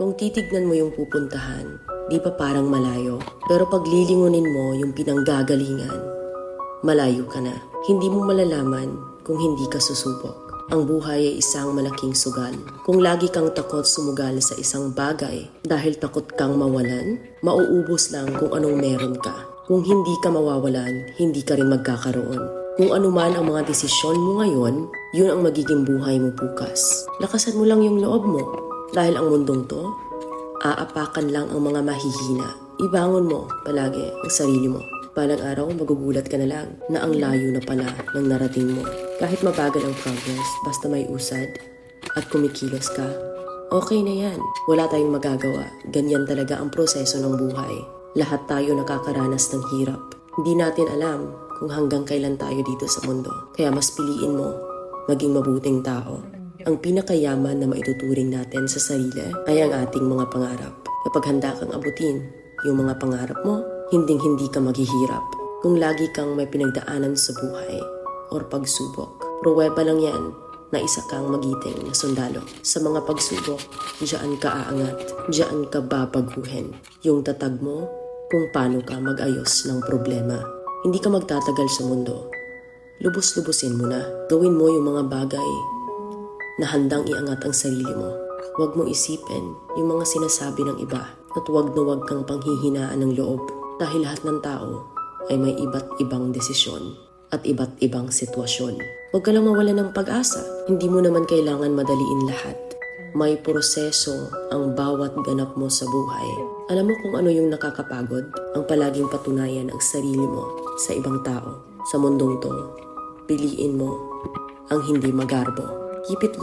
Kung titignan mo yung pupuntahan, di ba parang malayo? Pero pag lilingunin mo yung pinanggagalingan, malayo ka na. Hindi mo malalaman kung hindi ka susubok. Ang buhay ay isang malaking sugal. Kung lagi kang takot sumugal sa isang bagay dahil takot kang mawalan, mauubos lang kung anong meron ka. Kung hindi ka mawawalan, hindi ka rin magkakaroon. Kung ano man ang mga desisyon mo ngayon, yun ang magiging buhay mo bukas. Lakasan mo lang yung loob mo. Dahil ang mundong to, aapakan lang ang mga mahihina. Ibangon mo palagi ang sarili mo. Balang araw, magugulat ka na lang na ang layo na pala ng narating mo. Kahit mabagal ang progress, basta may usad at kumikilos ka, okay na yan. Wala tayong magagawa. Ganyan talaga ang proseso ng buhay. Lahat tayo nakakaranas ng hirap. Hindi natin alam kung hanggang kailan tayo dito sa mundo. Kaya mas piliin mo maging mabuting tao. Ang pinakayaman na maituturing natin sa sarili ay ang ating mga pangarap. Kapag handa kang abutin yung mga pangarap mo, hinding-hindi ka maghihirap. Kung lagi kang may pinagdaanan sa buhay or pagsubok, pruweba lang yan na isa kang magiting na sundalo. Sa mga pagsubok, diyan ka aangat, diyan ka babaguhin. Yung tatag mo kung paano ka mag-ayos ng problema. Hindi ka magtatagal sa mundo. Lubos-lubusin mo na. Gawin mo yung mga bagay na handang iangat ang sarili mo. Huwag mong isipin yung mga sinasabi ng iba at huwag na huwag kang panghihinaan ng loob dahil lahat ng tao ay may iba't ibang desisyon at iba't ibang sitwasyon. Huwag ka lang mawalan ng pag-asa. Hindi mo naman kailangan madaliin lahat. May proseso ang bawat ganap mo sa buhay. Alam mo kung ano yung nakakapagod? Ang palaging patunayan ang sarili mo sa ibang tao. Sa mundong to, piliin mo ang hindi magarbo. Keep it